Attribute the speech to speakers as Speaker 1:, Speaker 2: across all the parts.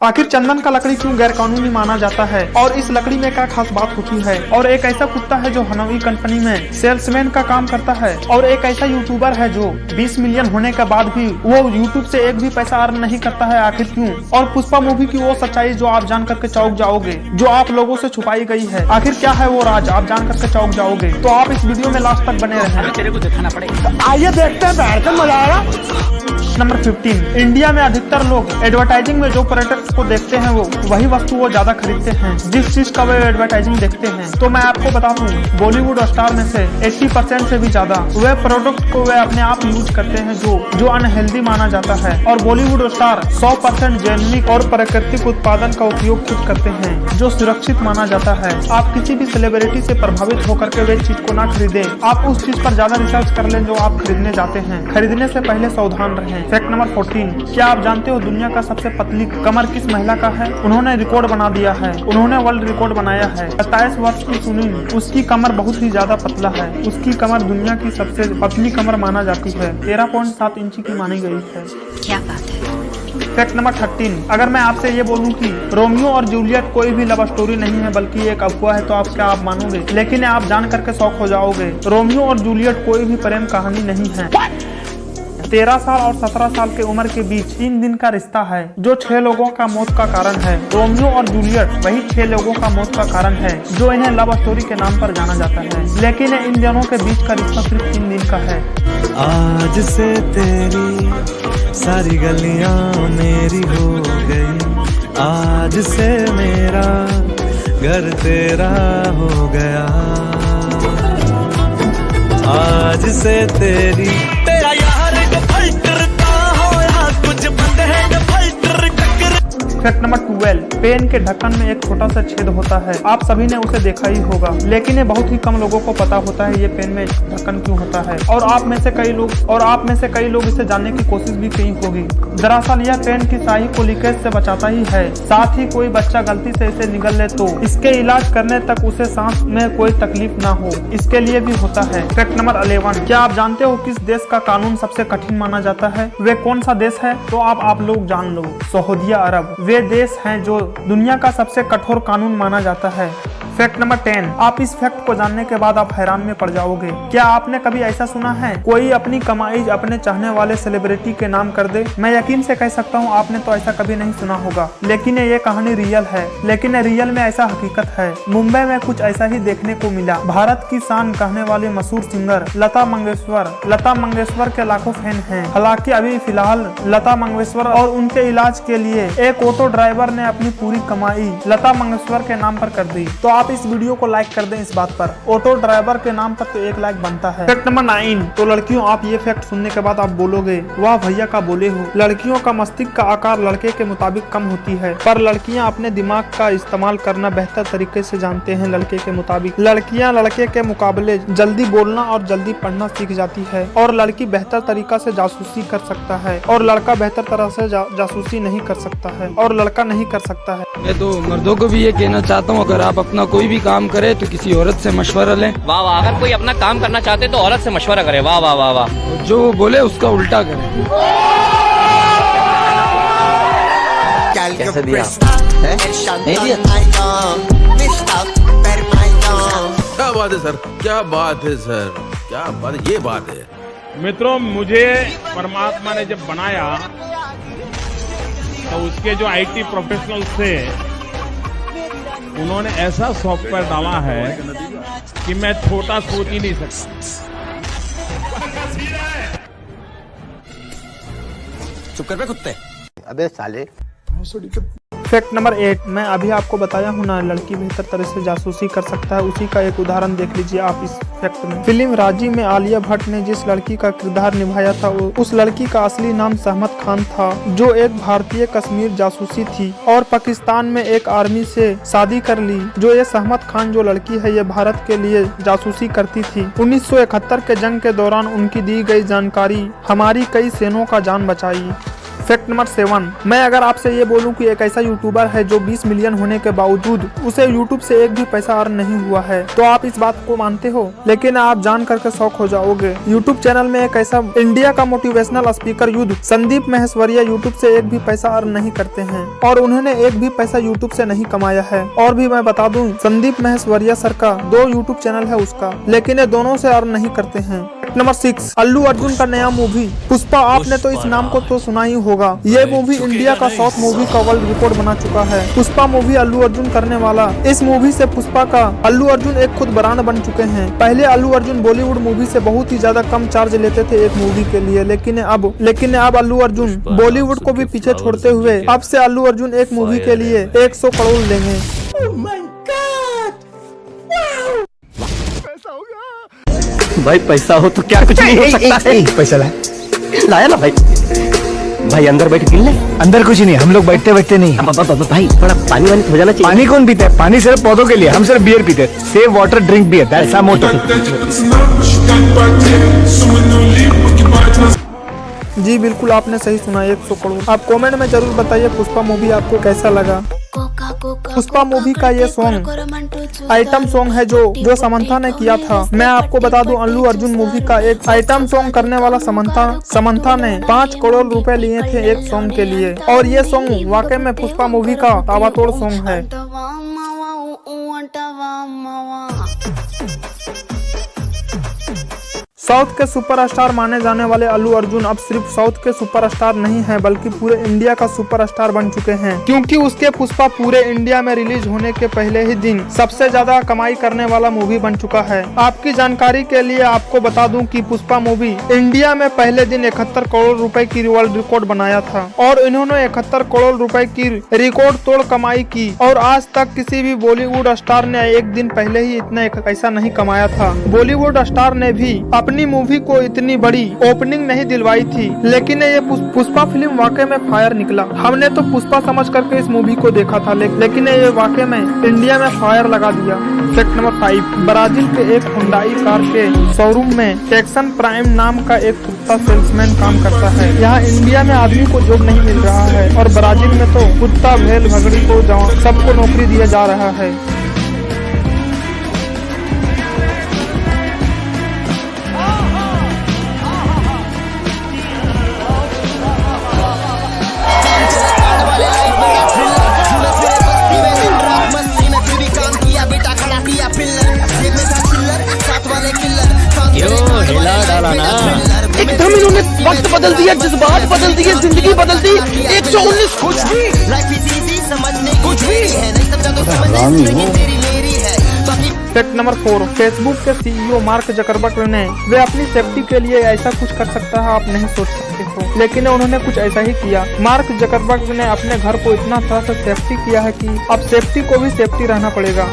Speaker 1: आखिर चंदन का लकड़ी क्यों गैर कानूनी माना जाता है और इस लकड़ी में क्या खास बात होती है। और एक ऐसा कुत्ता है जो हनवी कंपनी में सेल्समैन का काम करता है और एक ऐसा यूट्यूबर है जो 20 मिलियन होने के बाद भी वो यूट्यूब से एक भी पैसा अर्न नहीं करता है। आखिर क्यों? और पुष्पा मूवी की वो सच्चाई जो आप जान करके चौंक जाओगे, जो आप लोगों से छुपाई गई है। आखिर क्या है वो राज, आप जान करके चौंक जाओगे। तो आप इस वीडियो में लास्ट तक बने रहें।
Speaker 2: तेरे को दिखाना पड़ेगा।
Speaker 1: आइए देखते हैं, बैठ कर मजा आएगा। नंबर 15, इंडिया में अधिकतर लोग एडवर्टाइजिंग में जो पर्यटक को देखते हैं वो वही वस्तु वो ज्यादा खरीदते हैं जिस चीज का वे एडवर्टाइजिंग देखते हैं। तो मैं आपको बता दूं, बॉलीवुड स्टार में से 80% से भी ज्यादा वे प्रोडक्ट को वे अपने आप यूज करते हैं जो अनहेल्दी माना जाता है। और बॉलीवुड स्टार 100% जेनेरिक और प्राकृतिक उत्पादन का उपयोग खुद करते हैं जो सुरक्षित माना जाता है। आप किसी भी सेलिब्रिटी से प्रभावित होकर के वे चीज को ना खरीदें। आप उस चीज पर ज्यादा रिसर्च कर लें जो आप खरीदने जाते हैं। खरीदने से पहले सावधान रहें। फैक्ट नंबर 14, क्या आप जानते हो दुनिया का सबसे पतली कमर किस महिला का है? उन्होंने रिकॉर्ड बना दिया है, उन्होंने वर्ल्ड रिकॉर्ड बनाया है। 27 वर्ष की सुनील, उसकी कमर बहुत ही ज्यादा पतला है। उसकी कमर दुनिया की सबसे पतली कमर माना जाती है, 13.7 इंच की मानी गई है।
Speaker 3: क्या बात है।
Speaker 1: फैक्ट नंबर 13, अगर मैं आपसे ये बोलूं कि रोमियो और जूलियट कोई भी लव स्टोरी नहीं है बल्कि एक अफवाह है, तो आप क्या आप मानोगे? लेकिन आप जान करके शौक हो जाओगे, रोमियो और जूलियट कोई भी प्रेम कहानी नहीं है। 13 साल और 17 साल की उम्र के बीच 3 दिन का रिश्ता है जो 6 लोगों का मौत का कारण है। रोमियो और जूलियट वही 6 लोगों का मौत का कारण है जो इन्हें लव स्टोरी के नाम पर जाना जाता है। लेकिन इन दोनों के बीच का रिश्ता सिर्फ 3 दिन का है।
Speaker 4: आज से तेरी सारी गलियां मेरी हो गई, आज से मेरा घर तेरा हो गया, आज से तेरी तेरा यार करता हो या कुछ बंद है।
Speaker 1: फैक्ट नंबर 12, पेन के ढक्कन में एक छोटा सा छेद होता है। आप सभी ने उसे देखा ही होगा, लेकिन ये बहुत ही कम लोगों को पता होता है ये पेन में ढक्कन क्यों होता है। और आप में से कई लोग इसे जानने की कोशिश भी की होगी। दरअसल यह पेन की स्याही को लीकेज से बचाता ही है। साथ ही कोई बच्चा गलती से इसे निगल ले तो इसके इलाज करने तक उसे सांस में कोई तकलीफ ना हो, इसके लिए भी होता है। फैक्ट नंबर 11, क्या आप जानते हो किस देश का कानून सबसे कठिन माना जाता है? वे कौन सा देश है? तो आप लोग जान लो, सऊदी अरब। वे देश हैं जो दुनिया का सबसे कठोर कानून माना जाता है। फैक्ट नंबर 10, आप इस फैक्ट को जानने के बाद आप हैरान में पड़ जाओगे। क्या आपने कभी ऐसा सुना है कोई अपनी कमाई अपने चाहने वाले सेलिब्रिटी के नाम कर दे? मैं यकीन से कह सकता हूँ आपने तो ऐसा कभी नहीं सुना होगा, लेकिन ये कहानी रियल है। लेकिन रियल में ऐसा हकीकत है। मुंबई में कुछ ऐसा ही देखने को मिला। भारत की शान कहने वाले मशहूर सिंगर लता मंगेशकर के लाखों फैन हैं। हालांकि अभी फिलहाल लता मंगेशकर और उनके इलाज के लिए एक ऑटो ड्राइवर ने अपनी पूरी कमाई लता मंगेशकर के नाम पर कर दी। तो आप इस वीडियो को लाइक कर दें इस बात पर। ऑटो ड्राइवर के नाम पर तो 1 लाइक बनता है। फैक्ट नंबर 9, तो लड़कियों, आप ये फैक्ट सुनने के बाद आप बोलोगे वाह भैया का बोले हो। लड़कियों का मस्तिष्क का आकार लड़के के मुताबिक कम होती है, पर लड़कियां अपने दिमाग का इस्तेमाल करना बेहतर तरीके से जानते हैं। लड़के के मुताबिक लड़कियां लड़के के मुकाबले जल्दी बोलना और जल्दी पढ़ना सीख जाती है। और लड़की बेहतर तरीका से जासूसी कर सकता है और लड़का बेहतर तरह से जासूसी नहीं कर सकता है और लड़का नहीं कर सकता है।
Speaker 5: मैं तो मर्दों को भी ये कहना चाहता हूँ, अगर आप अपना कोई भी काम करे तो किसी औरत से मशवरा लें।
Speaker 2: वाह वाह, अगर कोई अपना काम करना चाहते तो औरत से मशवरा करे। वाह वाह वाह वाह।
Speaker 5: जो वो बोले उसका उल्टा करें।
Speaker 6: कैसे दिया? नहीं दिया?
Speaker 7: क्या बात है सर, क्या बात है सर, क्या बात है, ये बात है।
Speaker 8: मित्रों, मुझे परमात्मा ने जब बनाया तो उसके जो आईटी प्रोफेशनल्स थे उन्होंने ऐसा सॉफ्टवेयर डाला है कि मैं छोटा सोच ही नहीं सकता।
Speaker 6: चुप कर बे कुत्ते। अबे साले।
Speaker 1: फैक्ट नंबर 8, मैं अभी आपको बताया हूँ ना, लड़की बेहतर तरह से जासूसी कर सकता है, उसी का एक उदाहरण देख लीजिए आप इस फैक्ट में। फिल्म राजी में आलिया भट्ट ने जिस लड़की का किरदार निभाया था उस लड़की का असली नाम सहमत खान था, जो एक भारतीय कश्मीर जासूसी थी और पाकिस्तान में एक आर्मी से शादी कर ली। जो ये सहमत खान जो लड़की है ये भारत के लिए जासूसी करती थी। 1971 के जंग के दौरान उनकी दी गई जानकारी हमारी कई सेनाओं का जान बचाई। फैक्ट नंबर 7, मैं अगर आपसे ये बोलूं कि एक ऐसा यूट्यूबर है जो 20 मिलियन होने के बावजूद उसे यूट्यूब से एक भी पैसा अर्न नहीं हुआ है, तो आप इस बात को मानते हो? लेकिन आप जान करके शौक हो जाओगे। यूट्यूब चैनल में एक ऐसा इंडिया का मोटिवेशनल स्पीकर युद्ध संदीप महेश्वरिया यूट्यूब से एक भी पैसा अर्न नहीं करते हैं और उन्होंने एक भी पैसा यूट्यूब से नहीं कमाया है। और भी मैं बता दूं, संदीप महेश्वरिया सर का 2 यूट्यूब चैनल है उसका, लेकिन ये दोनों से अर्न नहीं करते हैं। नंबर 6, अल्लू अर्जुन का नया मूवी पुष्पा। आपने तो इस नाम को तो सुना ही होगा। ये मूवी इंडिया का 100 मूवी का वर्ल्ड रिकॉर्ड बना चुका है। पुष्पा मूवी अल्लू अर्जुन करने वाला, इस मूवी से पुष्पा का अल्लू अर्जुन एक खुद ब्रांड बन चुके हैं। पहले अल्लू अर्जुन बॉलीवुड मूवी से बहुत ही ज्यादा कम चार्ज लेते थे एक मूवी के लिए, लेकिन अब अल्लू अर्जुन बॉलीवुड को भी पीछे छोड़ते हुए अब से अल्लू अर्जुन एक मूवी के लिए 100 करोड़ लेंगे।
Speaker 6: भाई पैसा हो तो क्या कुछ नहीं हो सकता है। पैसा लाया ना भाई। भाई अंदर बैठ गिन ले।
Speaker 9: अंदर कुछ नहीं, हम लोग बैठते नहीं।
Speaker 6: भाई थोड़ा पानी वानी हो जाना चाहिए।
Speaker 9: पानी कौन पीता है? पानी सिर्फ पौधों के लिए, हम सिर्फ बियर पीते हैं। Save water drink beer, that's our motto.
Speaker 1: जी बिल्कुल, आपने सही सुना, 100 करोड़। आप कमेंट में जरूर बताइए पुष्पा मूवी आपको कैसा लगा। पुष्पा मूवी का ये सॉन्ग आइटम सॉन्ग है जो समंथा ने किया था। मैं आपको बता दूं, अल्लू अर्जुन मूवी का एक आइटम सॉन्ग करने वाला समंथा ने 5 करोड़ रुपए लिए थे एक सॉन्ग के लिए। और ये सॉन्ग वाकई में पुष्पा मूवी का ताबड़तोड़ सॉन्ग है। साउथ के सुपरस्टार माने जाने वाले अल्लू अर्जुन अब सिर्फ साउथ के सुपरस्टार नहीं हैं, बल्कि पूरे इंडिया का सुपरस्टार बन चुके हैं, क्योंकि उसके पुष्पा पूरे इंडिया में रिलीज होने के पहले ही दिन सबसे ज्यादा कमाई करने वाला मूवी बन चुका है। आपकी जानकारी के लिए आपको बता दूं कि पुष्पा मूवी इंडिया में पहले दिन 71 करोड़ रुपए की वर्ल्ड रिकॉर्ड बनाया था और इन्होंने 71 करोड़ रुपए की रिकॉर्ड तोड़ कमाई की। और आज तक किसी भी बॉलीवुड स्टार ने एक दिन पहले ही इतना पैसा नहीं कमाया था। बॉलीवुड स्टार ने भी अपनी मूवी को इतनी बड़ी ओपनिंग नहीं दिलवाई थी, लेकिन ये पुष्पा फिल्म वाकई में फायर निकला। हमने तो पुष्पा समझ करके इस मूवी को देखा था, लेकिन ये वाकई में इंडिया में फायर लगा दिया। फैक्ट नंबर 5, ब्राजील के एक हुंडई कार के शोरूम में टेक्सन प्राइम नाम का एक कुत्ता सेल्समैन काम करता है। यहाँ इंडिया में आदमी को जॉब नहीं मिल रहा है और ब्राजील में तो कुत्ता भेड़ भगड़ी को सबको नौकरी दिया जा रहा है।
Speaker 6: एकदम इन्होंने वक्त बदल दिया, जज्बात बदल दिए, जिंदगी बदल दी। 119 कुछ भी
Speaker 1: फैक्ट नंबर 4, फेसबुक के CEO मार्क जकरबर्ग ने वे अपनी सेफ्टी के लिए ऐसा कुछ कर सकता है आप नहीं सोच सकते हो, लेकिन उन्होंने कुछ ऐसा ही किया। मार्क जकरबर्ग ने अपने घर को इतना तरह से सेफ्टी किया है कि अब सेफ्टी को भी सेफ्टी रहना पड़ेगा।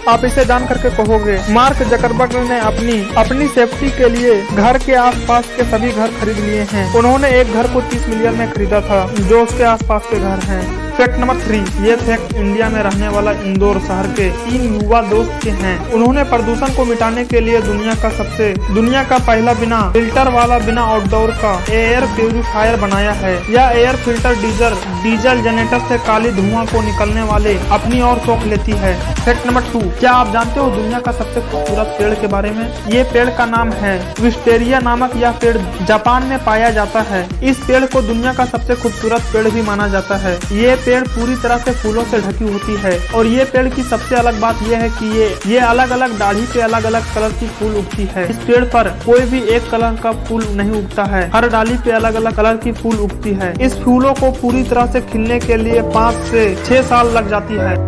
Speaker 1: आप इसे जान करके कहोगे, मार्क जकरबर्ग ने अपनी सेफ्टी के लिए घर के आसपास के सभी घर खरीद लिए हैं। उन्होंने एक घर को 30 मिलियन में खरीदा था जो उसके आसपास के घर हैं। फैक्ट नंबर 3, ये फैक्ट इंडिया में रहने वाला इंदौर शहर के 3 युवा दोस्त के हैं। उन्होंने प्रदूषण को मिटाने के लिए दुनिया का पहला बिना फिल्टर वाला बिना आउटडोर का एयर प्यूरिफायर बनाया है। यह एयर फिल्टर डीजल जनरेटर से काली धुआं को निकलने वाले अपनी ओर सोख लेती है। फैक्ट नंबर 2, क्या आप जानते हो दुनिया का सबसे खूबसूरत पेड़ के बारे में? ये पेड़ का नाम है विस्टेरिया नामक। यह पेड़ जापान में पाया जाता है। इस पेड़ को दुनिया का सबसे खूबसूरत पेड़ भी माना जाता है। ये पेड़ पूरी तरह से फूलों से ढकी होती है और ये पेड़ की सबसे अलग बात यह है कि ये अलग अलग दाढ़ी पे अलग अलग कलर की फूल उगती है। इस पेड़ पर कोई भी एक कलर का फूल नहीं उगता है, हर डाली पे अलग अलग कलर की फूल उगती है। इस फूलों को पूरी तरह से खिलने के लिए 5 से 6 साल लग जाती है।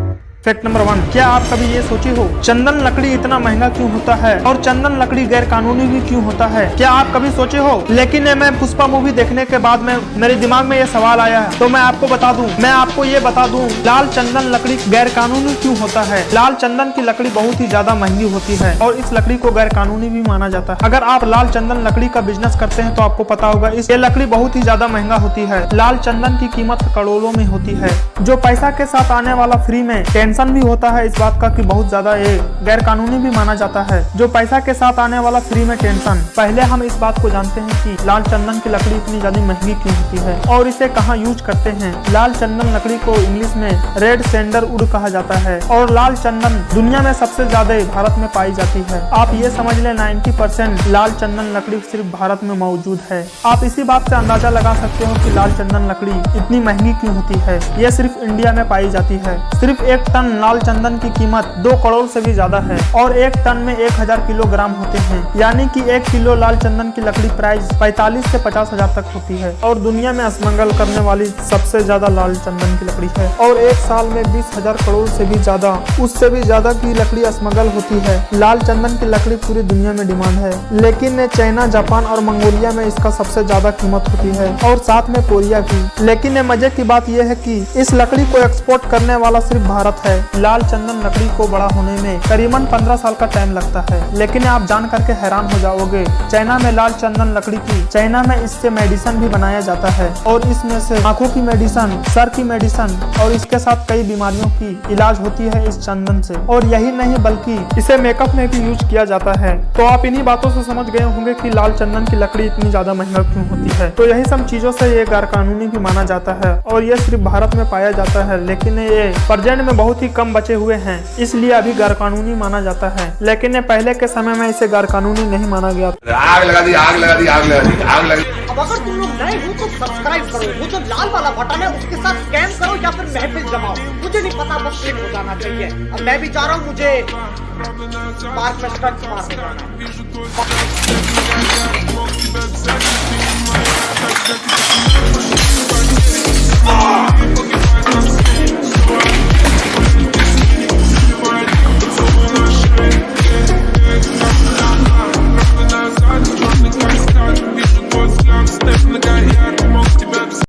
Speaker 1: फैक्ट नंबर 1, क्या आप कभी ये सोचे हो चंदन लकड़ी इतना महंगा क्यों होता है और चंदन लकड़ी गैर कानूनी भी क्यों होता है? क्या आप कभी सोचे हो? लेकिन मैं पुष्पा मूवी देखने के बाद में मेरे दिमाग में ये सवाल आया है, तो मैं आपको ये बता दूं लाल चंदन लकड़ी गैर कानूनी क्यों होता है। लाल चंदन की लकड़ी बहुत ही ज्यादा महंगी होती है और इस लकड़ी को गैर कानूनी भी माना जाता है। अगर आप लाल चंदन लकड़ी का बिजनेस करते हैं तो आपको पता होगा ये लकड़ी बहुत ही ज्यादा महंगा होती है। लाल चंदन की कीमत करोड़ों में होती है। जो पैसा के साथ आने वाला फ्री में टेंशन भी होता है इस बात का कि बहुत ज्यादा ये गैर कानूनी भी माना जाता है। जो पैसा के साथ आने वाला फ्री में टेंशन, पहले हम इस बात को जानते हैं कि लाल चंदन की लकड़ी इतनी ज्यादा महंगी क्यों होती है और इसे कहाँ यूज करते हैं। लाल चंदन लकड़ी को इंग्लिश में रेड सैंडलवुड कहा जाता है और लाल चंदन दुनिया में सबसे ज्यादा भारत में पाई जाती है। आप ये समझ लें 90% लाल चंदन लकड़ी सिर्फ भारत में मौजूद है। आप इसी बात से अंदाजा लगा सकते हो कि लाल चंदन लकड़ी इतनी महंगी क्यों होती है। यह सिर्फ इंडिया में पाई जाती है। सिर्फ 1 टन लाल चंदन की कीमत 2 करोड़ से भी ज्यादा है और 1 टन में 1000 किलोग्राम होते हैं, यानी कि 1 किलो लाल चंदन की लकड़ी प्राइस 45 से 50 हजार तक होती है और दुनिया में स्मगल करने वाली सबसे ज्यादा लाल चंदन की लकड़ी है और एक साल में 20,000 करोड़ से भी ज्यादा, उससे भी ज्यादा की लकड़ी स्मगल होती है। लाल चंदन की लकड़ी पूरी दुनिया में डिमांड है, लेकिन चाइना, जापान और मंगोलिया में इसका सबसे ज्यादा कीमत होती है और साथ में कोरिया भी। लेकिन मजे की बात यह है कि इस लकड़ी को एक्सपोर्ट करने वाला सिर्फ भारत है। लाल चंदन लकड़ी को बड़ा होने में करीबन 15 साल का टाइम लगता है, लेकिन आप जान करके हैरान हो जाओगे, चाइना में लाल चंदन लकड़ी की, चाइना में इससे मेडिसिन भी बनाया जाता है और इसमें से आंखों की मेडिसिन, सर की मेडिसिन और इसके साथ कई बीमारियों की इलाज होती है इस चंदन से। और यही नहीं बल्कि इसे मेकअप में भी यूज किया जाता है। तो आप इन्हीं बातों से समझ गए होंगे कि लाल चंदन की लकड़ी इतनी ज्यादा महंगा क्यों होती है। तो यही सब चीजों से ये गैर कानूनी भी माना जाता है और ये सिर्फ भारत में पाया जाता है, लेकिन ये प्रेजेंट में बहुत ही कम बचे हुए हैं, इसलिए अभी गैर कानूनी माना जाता है। लेकिन पहले के समय में इसे गैर कानूनी नहीं माना गया।
Speaker 10: आग लगा दी, आग लगा दी, आग लगा दी, आग लगा दी।
Speaker 11: अब अगर तुम लोग नए हो तो सब्सक्राइब करो, वो जो लाल वाला बटन है उसके साथ स्कैम करो या फिर महफिल जमाओ, मुझे नहीं पता, बस क्लिक हो जाना चाहिए। अब मैं भी जा रहा हूँ, मुझे पार्क में स्ट्रक्स मारने जाना है।